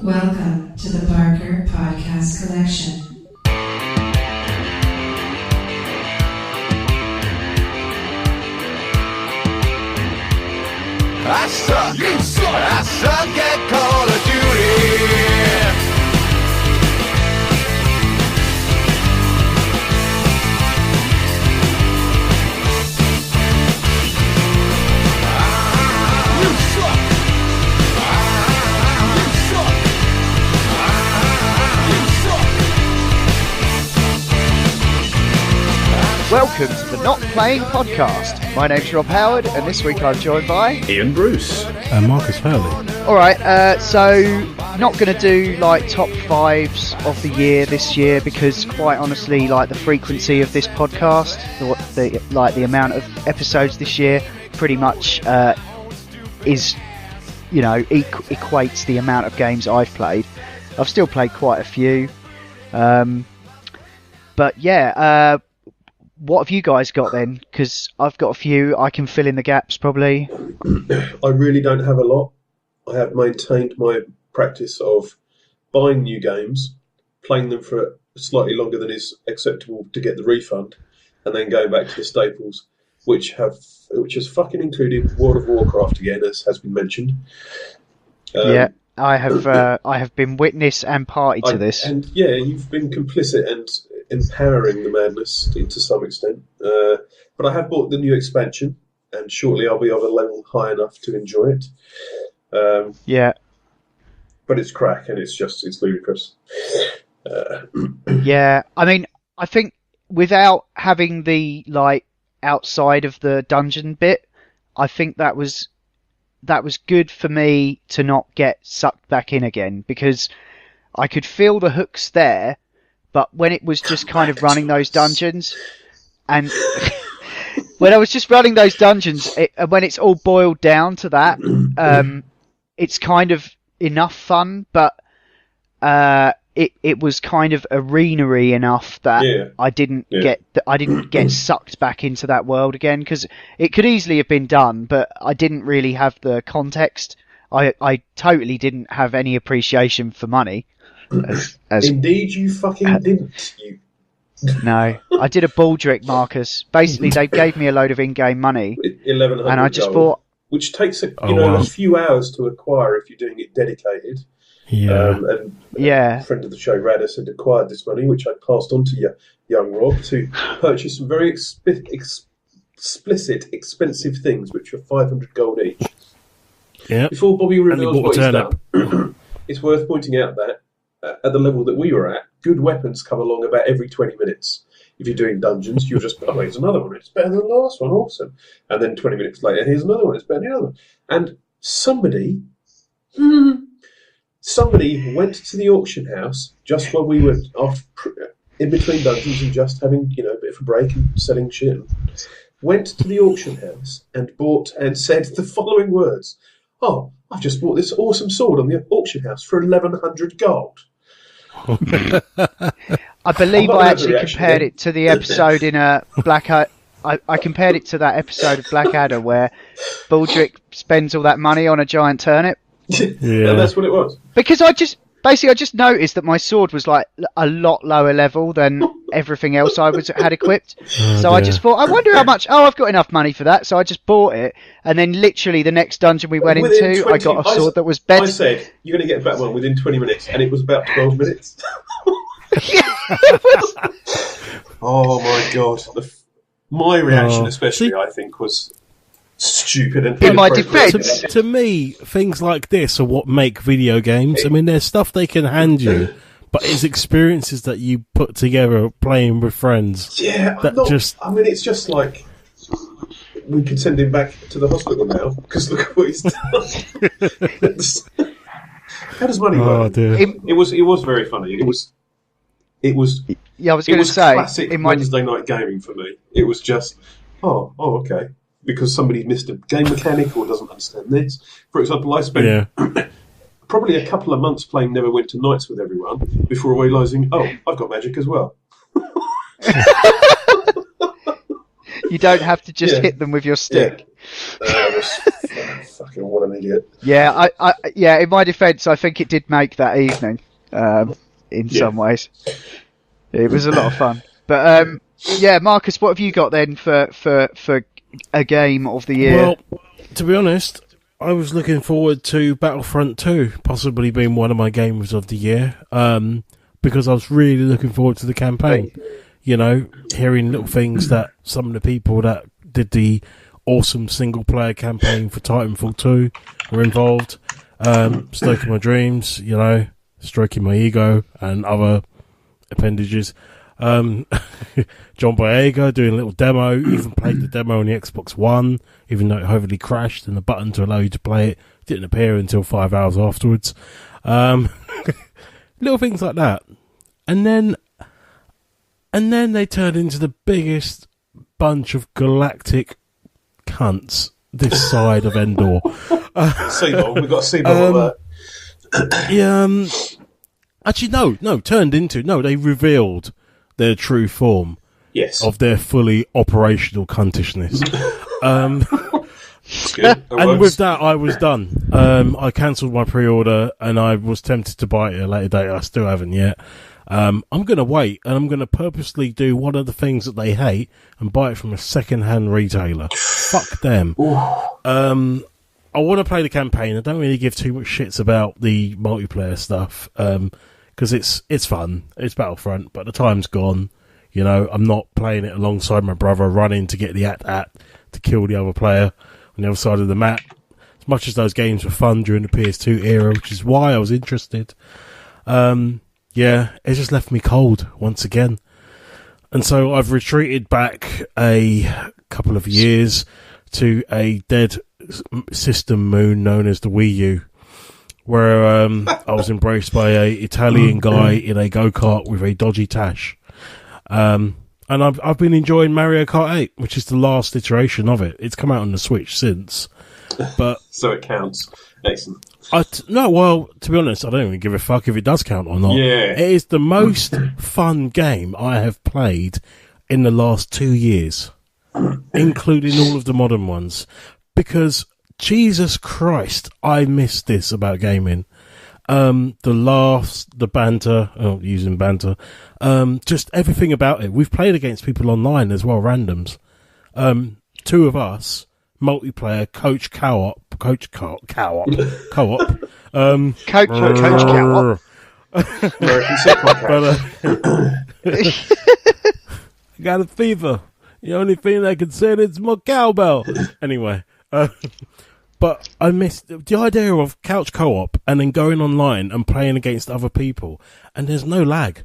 Welcome to the Barker Podcast Collection. I suck, you suck, I suck at Call of Duty. You suck. You suck. You suck. Welcome to the Not Playing Podcast. My name's Rob Howard, and this week I'm joined by Ian Bruce and Marcus Hurley. Alright, so not going to do like top fives of the year this year because quite honestly, like the frequency of this podcast, the amount of episodes this year pretty much is, you know, equates the amount of games I've played. I've still played quite a few. But yeah, what have you guys got then? Because I've got a few. I can fill in the gaps probably. I really don't have a lot. I have maintained my practice of buying new games, playing them for slightly longer than is acceptable to get the refund, and then going back to the staples, which has fucking included World of Warcraft again, as has been mentioned. Yeah, I have been witness and party to this. And yeah, you've been complicit and empowering the madness to some extent. But I have bought the new expansion, and shortly I'll be of a level high enough to enjoy it. Yeah. But it's crack, and it's ludicrous. Yeah, I mean, I think without having the like outside of the dungeon bit, I think that was good for me to not get sucked back in again, because I could feel the hooks there, but when it was just kind of running those dungeons, and when I was just running those dungeons, when it's all boiled down to that, it's kind of enough fun, but it was kind of arena-y enough that I didn't get sucked back into that world again, because it could easily have been done, but I didn't really have the context. I totally didn't have any appreciation for money. As Indeed, you fucking didn't. No, I did a baldrick, Marcus. Basically, they gave me a load of in-game money, 1100 and I just gold, bought, which takes a few hours to acquire if you're doing it dedicated. Yeah. And a friend of the show, Radis, had acquired this money, which I passed on to young Rob to purchase some very explicit, expensive things, which are 500 gold each. Yeah. Before Bobby reveals what he's turnip. done, it's worth pointing out that at the level that we were at, good weapons come along about every 20 minutes. If you're doing dungeons, you'll just, here's another one, it's better than the last one, awesome. And then 20 minutes later, here's another one, it's better than the other one. And somebody went to the auction house just while we were in between dungeons and just having, a bit of a break and selling shit. Went to the auction house and bought and said the following words: "Oh, I've just bought this awesome sword on the auction house for 1100 gold." I believe I actually compared it to the episode in Blackadder. I compared it to that episode of Blackadder where Baldrick spends all that money on a giant turnip. Yeah, and that's what it was. Because I just noticed that my sword was like a lot lower level than everything else I had equipped. I just thought, I wonder how much. Oh, I've got enough money for that, so I just bought it. And then literally the next dungeon we went into, I got a sword that was better. I said, you're going to get back one within 20 minutes, and it was about 12 minutes. Oh my god! My reaction, especially, I think, was stupid and in my defence. To me, things like this are what make video games. I mean, there's stuff they can hand you, but it's experiences that you put together playing with friends. Yeah, it's just like we could send him back to the hospital now because look at what he's done. How does money work? It was very funny. It was. Yeah, I was going to say classic Wednesday night gaming for me. It was just okay. Because somebody missed a game mechanic or doesn't understand this. For example, I spent probably a couple of months playing Neverwinter Nights with everyone before realising, I've got magic as well. You don't have to just hit them with your stick. It was fucking what an idiot. Yeah, yeah. In my defence, I think it did make that evening. In some ways, it was a lot of fun. But yeah, Marcus, what have you got then for a game of the year? Well, to be honest, I was looking forward to Battlefront 2 possibly being one of my games of the year, because I was really looking forward to the campaign. You know, hearing little things that some of the people that did the awesome single-player campaign for Titanfall 2 were involved, stoking my dreams, you know, stroking my ego and other appendages. John Boyega doing a little demo, even played the demo on the Xbox One, even though it heavily crashed and the button to allow you to play it didn't appear until 5 hours afterwards. Little things like that. And then they turned into the biggest bunch of galactic cunts this side of Endor. Seagull, we've got a seagull on that. Yeah, actually, they revealed their true form of their fully operational cuntishness. Good. And with that, I was done. I cancelled my pre-order, and I was tempted to buy it at a later date. I still haven't yet. I'm going to wait, and I'm going to purposely do one of the things that they hate and buy it from a second-hand retailer. Fuck them. I want to play the campaign. I don't really give too much shits about the multiplayer stuff, because it's fun. It's Battlefront, but the time's gone. You know, I'm not playing it alongside my brother, running to get the AT-AT to kill the other player on the other side of the map. As much as those games were fun during the PS2 era, which is why I was interested, yeah, it just left me cold once again. And so I've retreated back a couple of years to a dead system moon known as the Wii U, where I was embraced by a Italian guy in a go-kart with a dodgy tash. And I've been enjoying Mario Kart 8, which is the last iteration of it. It's come out on the Switch since. But so it counts. Excellent. No, well, to be honest, I don't even give a fuck if it does count or not. Yeah. It is the most fun game I have played in the last 2 years, including all of the modern ones. Because, Jesus Christ, I miss this about gaming. The banter, using banter, just everything about it. We've played against people online as well, randoms. Two of us, multiplayer, coach co-op. Coach co-op. American sitcom. I got a fever. The only thing I can say is my cowbell. Anyway, but I miss the idea of couch co-op and then going online and playing against other people. And there's no lag.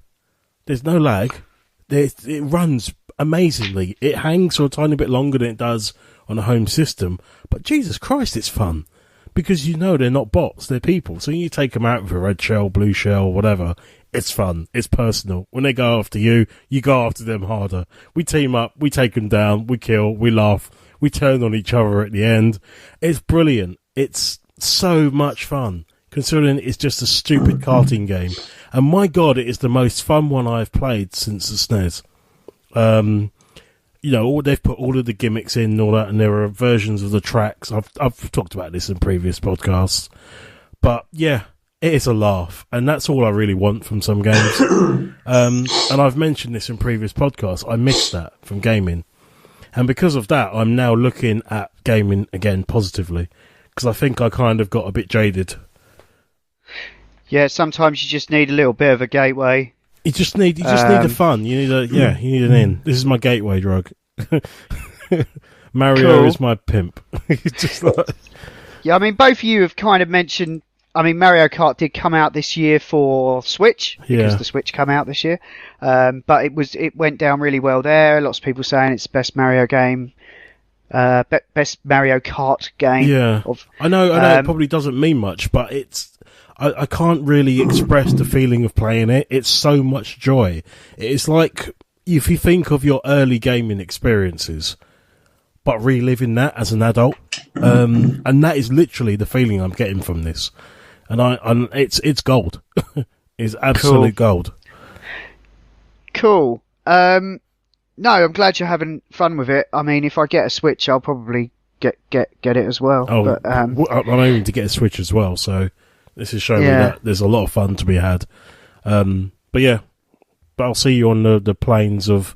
It runs amazingly. It hangs for a tiny bit longer than it does on a home system. But Jesus Christ, it's fun. Because you know they're not bots, they're people. So you take them out with a red shell, blue shell, whatever. It's fun. It's personal. When they go after you, you go after them harder. We team up, we take them down, we kill, we laugh, we turn on each other at the end. It's brilliant. It's so much fun, considering it's just a stupid karting game. And my God, it is the most fun one I've played since the SNES. You know, they've put all of the gimmicks in and all that, and there are versions of the tracks. I've talked about this in previous podcasts. But yeah, it is a laugh, and that's all I really want from some games. And I've mentioned this in previous podcasts. I miss that from gaming. And because of that, I'm now looking at gaming again positively, because I think I kind of got a bit jaded. Yeah, sometimes you just need a little bit of a gateway. You just need the fun. You need an in. This is my gateway drug. Mario is my pimp. Just like... Yeah, I mean, both of you have kind of mentioned. I mean, Mario Kart did come out this year for Switch because the Switch came out this year, but it went down really well there. Lots of people saying it's the best Mario game, best Mario Kart game. Yeah, I know it probably doesn't mean much, but it's. I can't really express the feeling of playing it. It's so much joy. It's like if you think of your early gaming experiences, but reliving that as an adult, and that is literally the feeling I'm getting from this. And it's gold. It's absolute gold. Cool. No, I'm glad you're having fun with it. I mean, if I get a Switch, I'll probably get it as well. Oh, but, I'm aiming to get a Switch as well, so this is showing me that there's a lot of fun to be had. But I'll see you on the planes of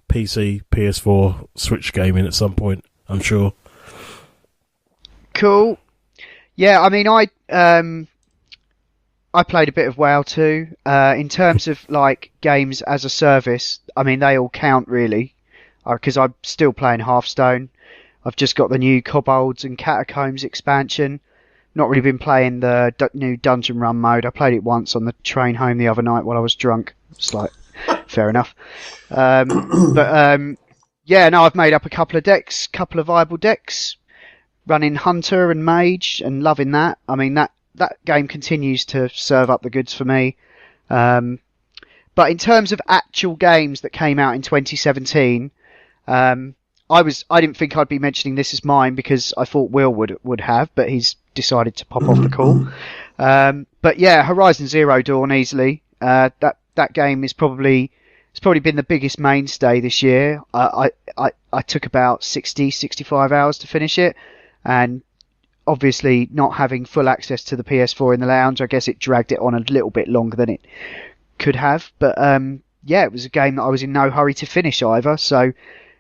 PC, PS4, Switch gaming at some point, I'm sure. Cool. Yeah, I mean, I played a bit of WoW too. In terms of like games as a service, I mean, they all count really, because I'm still playing Hearthstone. I've just got the new Kobolds and Catacombs expansion. Not really been playing the new Dungeon Run mode. I played it once on the train home the other night while I was drunk. It's like, fair enough. I've made up a couple of decks, couple of viable decks, running Hunter and Mage, and loving that. I mean, that game continues to serve up the goods for me. But in terms of actual games that came out in 2017, I didn't think I'd be mentioning this as mine because I thought Will would have, but he's decided to pop off the call. But yeah, Horizon Zero Dawn easily. That game it's probably been the biggest mainstay this year. I took about 65 hours to finish it, and obviously not having full access to the PS4 in the lounge, I guess it dragged it on a little bit longer than it could have. But it was a game that I was in no hurry to finish either, so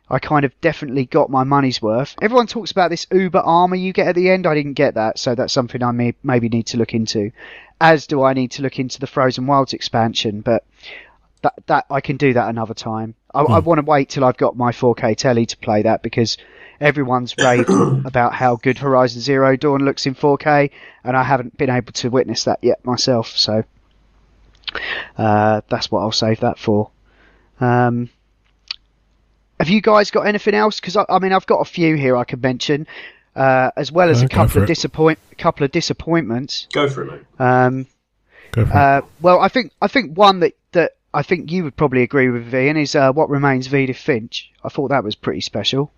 I kind of definitely got my money's worth. Everyone talks about this Uber armor you get at the end. I didn't get that, so that's something I maybe need to look into. As do I need to look into the Frozen Wilds expansion, but that I can do that another time. I want to wait till I've got my 4K telly to play that, because everyone's raved about how good Horizon Zero Dawn looks in 4K, and I haven't been able to witness that yet myself, so that's what I'll save that for. Have you guys got anything else? Because I mean, I've got a few here I could mention, as well as a couple of disappointments. Go for it, mate. Go for it. Well, I think one that I think you would probably agree with, Ian, is What Remains of Edith Finch. I thought that was pretty special.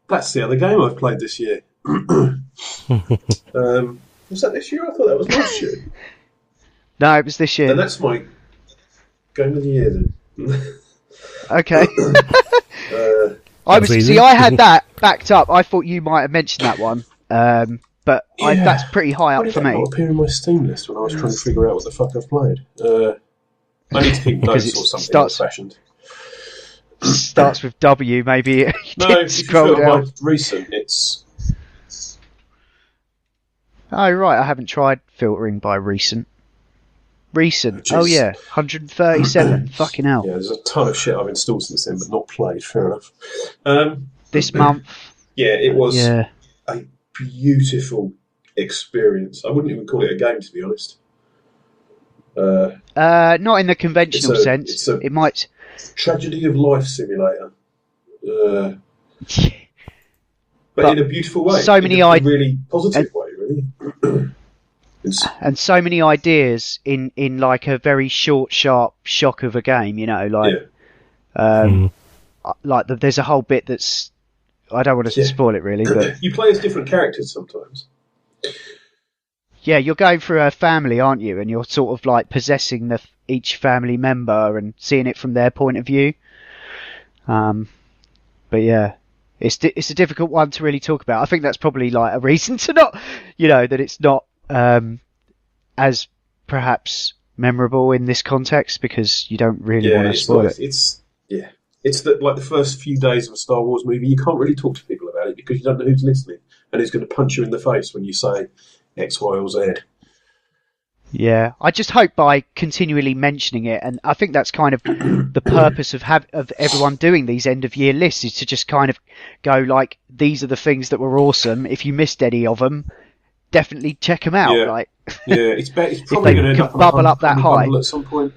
That's the other game I've played this year. Was that this year? I thought that was last year. No, it was this year. And that's my game of the year then. Okay. Easy. I had that backed up. I thought you might have mentioned that one, but that's pretty high up for me. Why did that not appear in my Steam list when I was trying to figure out what the fuck I've played? I need to keep notes or something old-fashioned. Starts with W, maybe. No, if you feel like recent, it's... Oh, right, I haven't tried filtering by recent. Oh yeah, 137. Fucking hell. Yeah, there's a ton of shit I've installed since then, but not played. Fair enough. This month. Yeah, it was a beautiful experience. I wouldn't even call it a game, to be honest. Not in the conventional sense. It's a it might. Tragedy of life simulator. But in a beautiful way. So many in a really positive way, really. And so many ideas in like a very short, sharp shock of a game, you know, like, there's a whole bit that's, I don't want to spoil it really, but you play as different characters sometimes. Yeah, you're going through a family, aren't you? And you're sort of like possessing each family member and seeing it from their point of view. But yeah, it's a difficult one to really talk about. I think that's probably like a reason to not, you know, that it's not as perhaps memorable in this context, because you don't really want to spoil it. It's like the first few days of a Star Wars movie. You can't really talk to people about it because you don't know who's listening and who's going to punch you in the face when you say X, Y, or Z. Yeah, I just hope by continually mentioning it, and I think that's kind of the purpose of everyone doing these end of year lists, is to just kind of go like, these are the things that were awesome. If you missed any of them, definitely check them out. Yeah, like, it's probably going to bubble up that high at some point.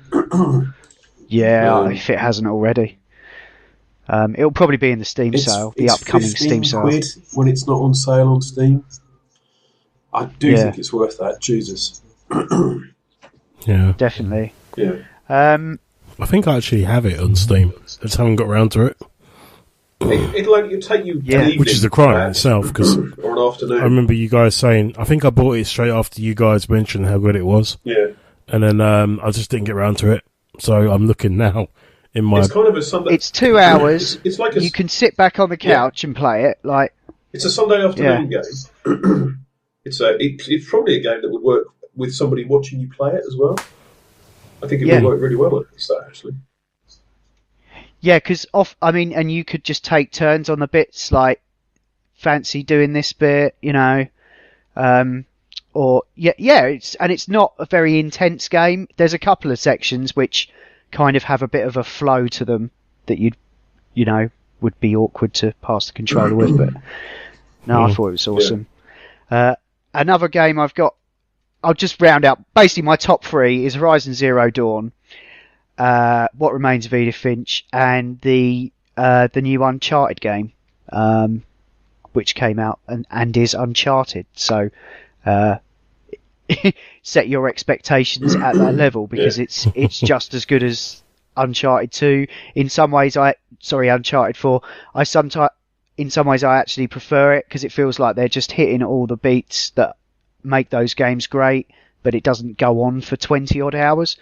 If it hasn't already. It'll probably be in the Steam sale, the upcoming Steam sale. £15 when it's not on sale on Steam. I do think it's worth that. Jesus. Yeah, definitely. Yeah. I think I actually have it on Steam. I just haven't got around to it. It'll take you, which is a crime in itself. Because or an afternoon. I remember you guys saying, I think I bought it straight after you guys mentioned how good it was. Yeah. And then I just didn't get around to it. So I'm looking now in my. It's kind of a Sunday. It's 2 hours. It's like You can sit back on the couch and play it. Like it's a Sunday afternoon game. It's probably a game that would work with somebody watching you play it as well. I think it would work really well against that, actually. Yeah, because and you could just take turns on the bits, like fancy doing this bit, you know, it's not a very intense game. There's a couple of sections which kind of have a bit of a flow to them that would be awkward to pass the controller with, but no, I thought it was awesome. Another game I'll just round out. Basically, my top 3 is Horizon Zero Dawn, What Remains of Edith Finch, and the new Uncharted game, which came out and is Uncharted. So set your expectations at that level, because it's just as good as Uncharted 2. In some ways, Uncharted 4. In some ways, I actually prefer it, because it feels like they're just hitting all the beats that make those games great, but it doesn't go on for 20 odd hours,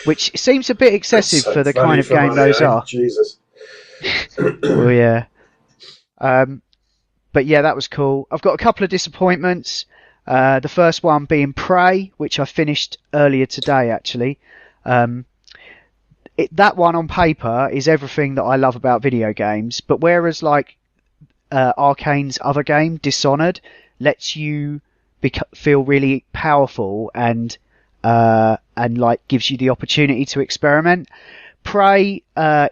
which seems a bit excessive for the kind of game those are. Jesus. Well, yeah. But yeah, that was cool. I've got a couple of disappointments. The first one being Prey, which I finished earlier today, actually. That one on paper is everything that I love about video games, but whereas like Arcane's other game, Dishonored, lets you feel really powerful and like gives you the opportunity to experiment, Prey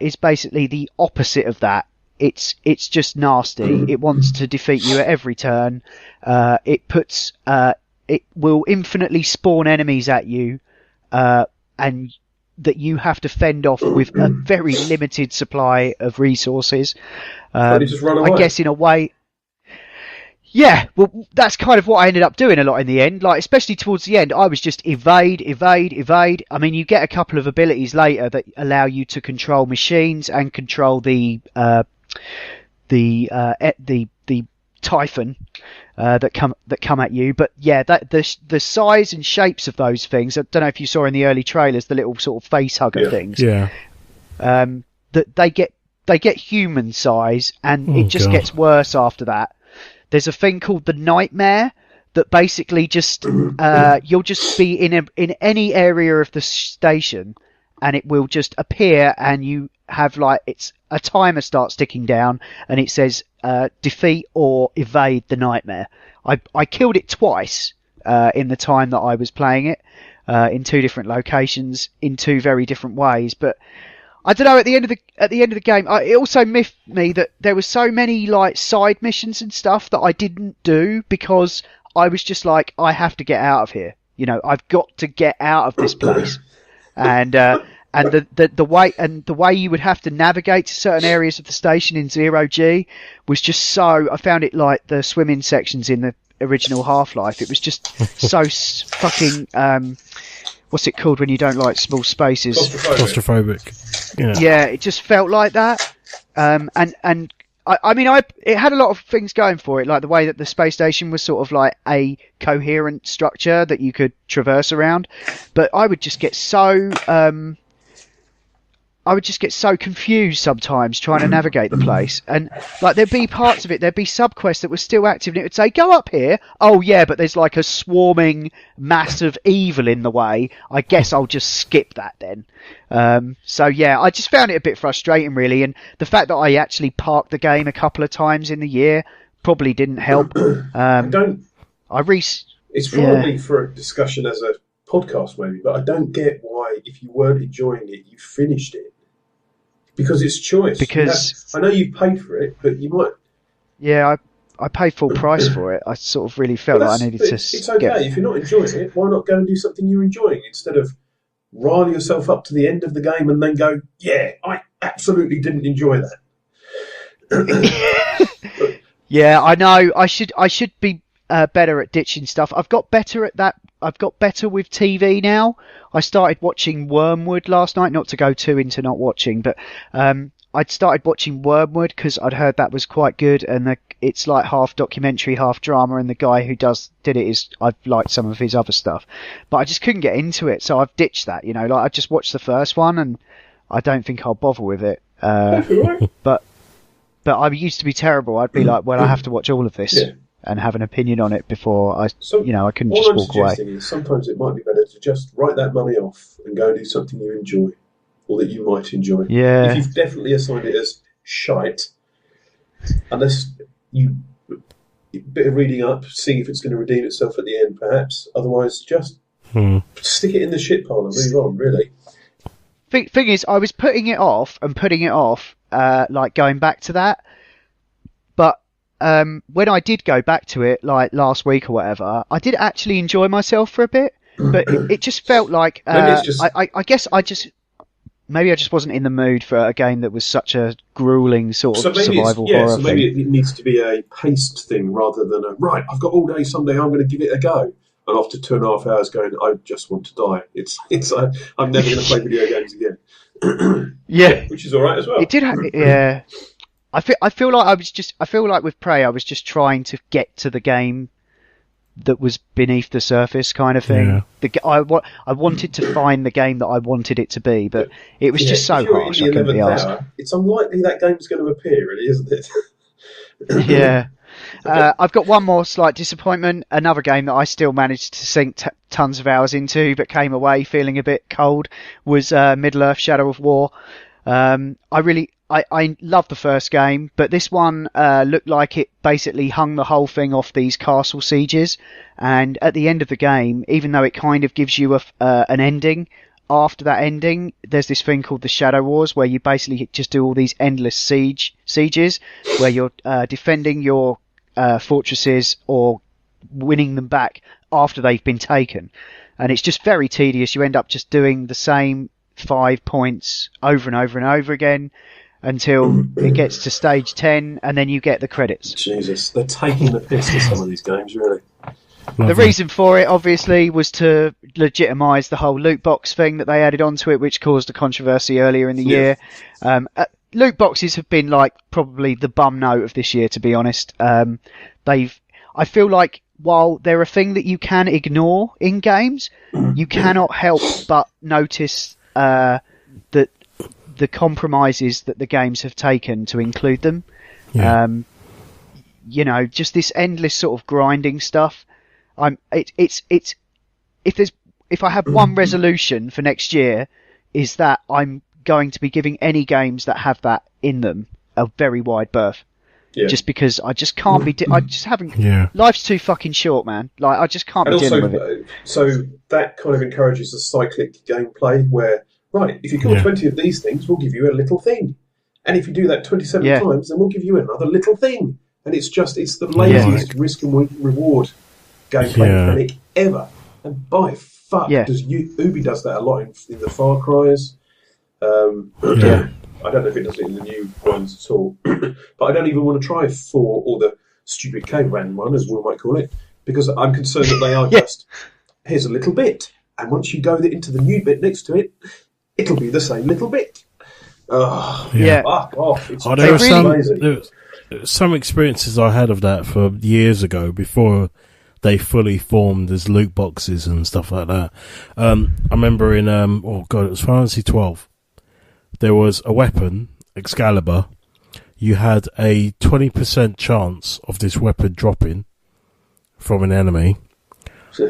is basically the opposite of that. It's just nasty. It wants to defeat you at every turn. It will infinitely spawn enemies at you, and that you have to fend off with a very limited supply of resources. You just run away. I guess in a way. Yeah, well, that's kind of what I ended up doing a lot in the end. Like, especially towards the end, I was just evade. I mean, you get a couple of abilities later that allow you to control machines and control the Typhon that come at you. But yeah, the size and shapes of those things. I don't know if you saw in the early trailers the little sort of face hugger things. Yeah. That they get human size, and it just gets worse after that. There's a thing called the Nightmare that basically just you'll just be in any area of the station, and it will just appear, and you have like it's a timer starts ticking down, and it says defeat or evade the Nightmare. I killed it twice in the time that I was playing it, in 2 different locations in 2 very different ways, but I don't know. At the end of the game, it also miffed me that there were so many like side missions and stuff that I didn't do, because I was just like, I have to get out of here. You know, I've got to get out of this place, and the way you would have to navigate to certain areas of the station in 0G was just so. I found it like the swimming sections in the original Half-Life. It was just so fucking. What's it called when you don't like small spaces? Claustrophobic. Yeah, it just felt like that. And I mean, it had a lot of things going for it, like the way that the space station was sort of like a coherent structure that you could traverse around. But I would just get so confused sometimes trying to navigate the place. And like there'd be parts of it, there'd be subquests that were still active, and it would say, go up here. Oh yeah, but there's like a swarming mass of evil in the way. I guess I'll just skip that then. So yeah, I just found it a bit frustrating really. And the fact that I actually parked the game a couple of times in the year probably didn't help. It's probably for a discussion as a podcast maybe, but I don't get why, if you weren't enjoying it, you finished it. Because it's choice. Because I know you've paid for it, but you might. Yeah, I paid full price for it. I sort of really felt like I needed to. It's okay if you're not enjoying it. Why not go and do something you're enjoying instead of rile yourself up to the end of the game and then go, "Yeah, I absolutely didn't enjoy that." Yeah, I know. I should be better at ditching stuff. I've got better at that. I've got better with TV now. I started watching Wormwood last night, not to go too into not watching, but I'd started watching Wormwood because I'd heard that was quite good, and it's like half documentary, half drama, and the guy who did it is, I've liked some of his other stuff, but I just couldn't get into it, so I've ditched that, you know, like I just watched the first one, and I don't think I'll bother with it. That's all right. But I used to be terrible. I'd be like, well, I have to watch all of this Yeah. and have an opinion on it before I couldn't All just I'm walk away. suggesting is sometimes it might be better to just write that money off and go and do something you enjoy, or that you might enjoy. Yeah. If you've definitely assigned it as shite, unless you bit of reading up, see if it's going to redeem itself at the end, perhaps. Otherwise, just stick it in the shit pile and move on. Really. Thing is, I was putting it off, like going back to that. But when I did go back to it, like last week or whatever, I did actually enjoy myself for a bit. But it just felt like Maybe it's just- I guess maybe I just wasn't in the mood for a game that was such a grueling sort of survival horror so maybe thing. it needs to be a paced thing rather than a right. I've got all day Sunday. I'm going to give it a go. And after 2.5 hours, going, I just want to die. I'm never going to play video games again. Yeah, which is all right as well. it did. Yeah, I feel like with Prey, I was just trying to get to the game that was beneath the surface, kind of thing. Yeah. I wanted to find the game that I wanted it to be, but it was just so if you're harsh. in I the couldn't be 11th asked. hour, it's unlikely that game's going to appear, really, isn't it? Yeah. I've got one more slight disappointment. Another game that I still managed to sink tons of hours into, but came away feeling a bit cold, was Middle-earth: Shadow of War. I loved the first game, but this one looked like it basically hung the whole thing off these castle sieges. And at the end of the game, even though it kind of gives you an ending, after that ending, there's this thing called the Shadow Wars, where you basically just do all these endless sieges, where you're defending your fortresses or winning them back after they've been taken. And it's just very tedious. You end up just doing the same 5 points over and over and over again until it gets to stage 10, and then you get the credits. Jesus, they're taking the piss with some of these games, really. The reason for it, obviously, was to legitimise the whole loot box thing that they added onto it, which caused a controversy earlier in the year. Loot boxes have been like probably the bum note of this year, to be honest. I feel like while they're a thing that you can ignore in games, you cannot help but notice that the compromises that the games have taken to include them. Yeah. Just this endless sort of grinding stuff. If I have one resolution for next year, is that I'm going to be giving any games that have that in them a very wide berth. Yeah. Just because I just can't be. I just haven't. Yeah. Life's too fucking short, man. Like I just can't And be also, dealing with it. so that kind of encourages the cyclic gameplay where, right, if you kill 20 of these things, we'll give you a little thing. And if you do that 27 times, then we'll give you another little thing. And it's the laziest risk and reward gameplay mechanic ever. And by fuck, Ubi does that a lot in the Far Cry's. I don't know if it does it in the new ones at all. But I don't even want to try 4 or the stupid K-Ran one, as we might call it, because I'm concerned that they are just, here's a little bit. And once you go into the new bit next to it, it'll be the same little bit. Oh, fuck off. It's there were amazing. some experiences I had of that for years ago before they fully formed as loot boxes and stuff like that. I remember in it was Final Fantasy 12. There was a weapon, Excalibur. You had a 20% chance of this weapon dropping from an enemy.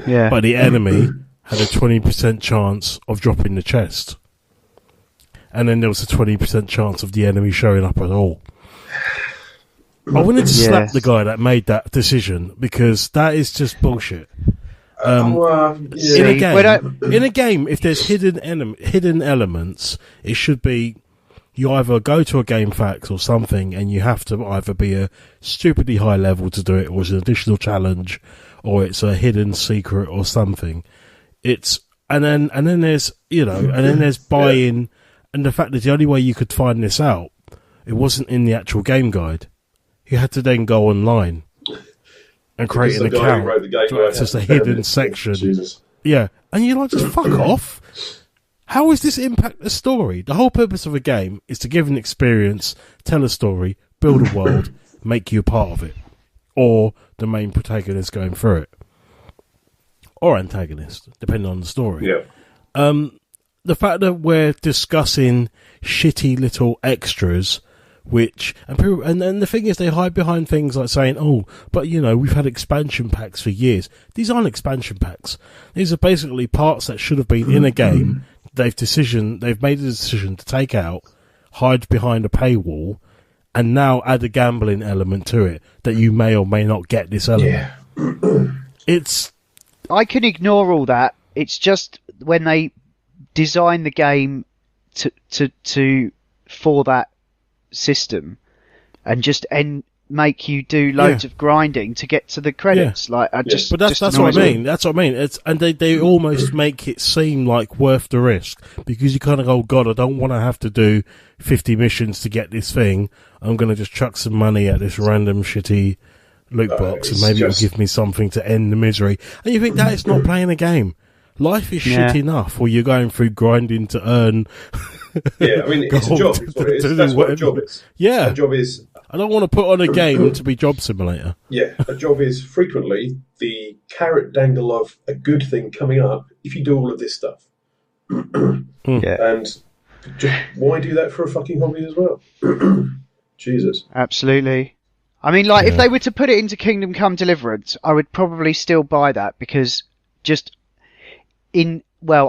Yeah. But the enemy had a 20% chance of dropping the chest. And then there was a 20% chance of the enemy showing up at all. I wanted to slap the guy that made that decision, because that is just bullshit. In a game, if there's hidden elements, it should be you either go to a game facts or something, and you have to either be a stupidly high level to do it, or it's an additional challenge, or it's a hidden secret or something. And then there's buy-in, and the fact that the only way you could find this out, it wasn't in the actual game guide. You had to then go online and create an account to access a hidden section. Jesus. Yeah, and you're like, just fuck off. How does this impact the story? The whole purpose of a game is to give an experience, tell a story, build a world, make you a part of it, or the main protagonist going through it, or antagonist, depending on the story. Yeah. the fact that we're discussing shitty little extras, which and then the thing is, they hide behind things like saying, "Oh, but we've had expansion packs for years." These aren't expansion packs. These are basically parts that should have been in a game. They've made a decision to take out, hide behind a paywall, and now add a gambling element to it that you may or may not get this element. Yeah. I can ignore all that. It's just when they design the game for that system and just make you do loads of grinding to get to the credits. But that's what I mean. That's what I mean. And they almost make it seem like worth the risk, because you kind of go, "Oh God, I don't want to have to do 50 missions to get this thing. I'm going to just chuck some money at this random shitty loot box, and maybe it'll give me something to end the misery." And you think that is not playing a game. Life is shit enough where you're going through grinding to earn. Yeah, I mean, it's a job. Is what it is. That's what a job is. Yeah. A job is... I don't want to put on a game to be Job Simulator. Yeah, a job is frequently the carrot dangle of a good thing coming up if you do all of this stuff. And why do that for a fucking hobby as well? Jesus. Absolutely. I mean, if they were to put it into Kingdom Come Deliverance, I would probably still buy that, because I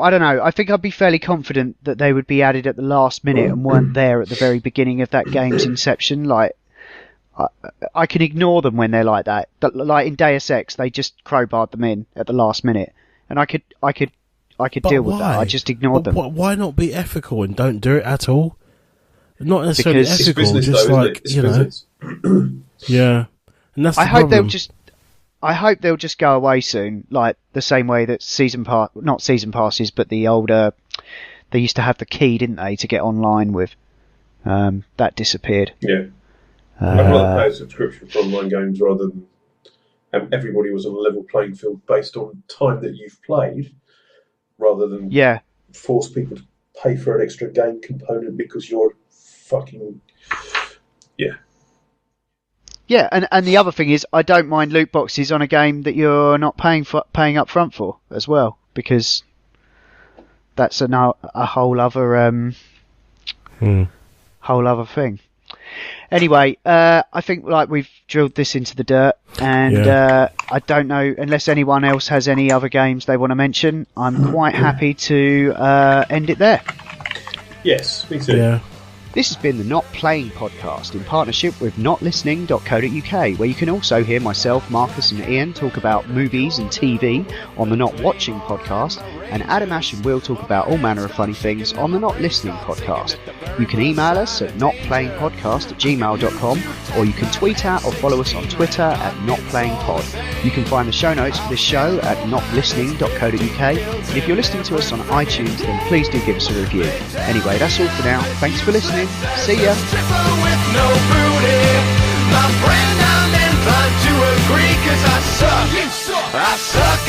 don't know. I think I'd be fairly confident that they would be added at the last minute and weren't there at the very beginning of that game's inception. I can ignore them when they're like that. Like in Deus Ex, they just crowbarred them in at the last minute, and I could deal with that. I just ignored them. Why not be ethical and don't do it at all? Not necessarily Because ethical, it's business, just though, like business. Yeah, and that's. I hope they'll just go away soon, like the same way that not season passes, but the older, they used to have the key, didn't they, to get online with. That disappeared. Yeah. I'd rather pay a subscription for online games rather than everybody was on a level playing field based on time that you've played, rather than force people to pay for an extra game component because you're fucking... Yeah. Yeah, and the other thing is, I don't mind loot boxes on a game that you're not paying up front for as well, because that's a whole other whole other thing. Anyway, I think we've drilled this into the dirt, and I don't know, unless anyone else has any other games they want to mention, I'm quite happy to end it there. Yes, me too. Yeah. This has been the Not Playing podcast in partnership with notlistening.co.uk, where you can also hear myself, Marcus and Ian talk about movies and TV on the Not Watching podcast, and Adam, Ash and Will talk about all manner of funny things on the Not Listening podcast. You can email us at notplayingpodcast@gmail.com, or you can tweet at or follow us on Twitter at notplayingpod. You can find the show notes for this show at notlistening.co.uk, and if you're listening to us on iTunes, then please do give us a review. Anyway, that's all for now. Thanks for listening. See ya. With no booty. My friend, I'm inclined to agree, 'cause I suck. I suck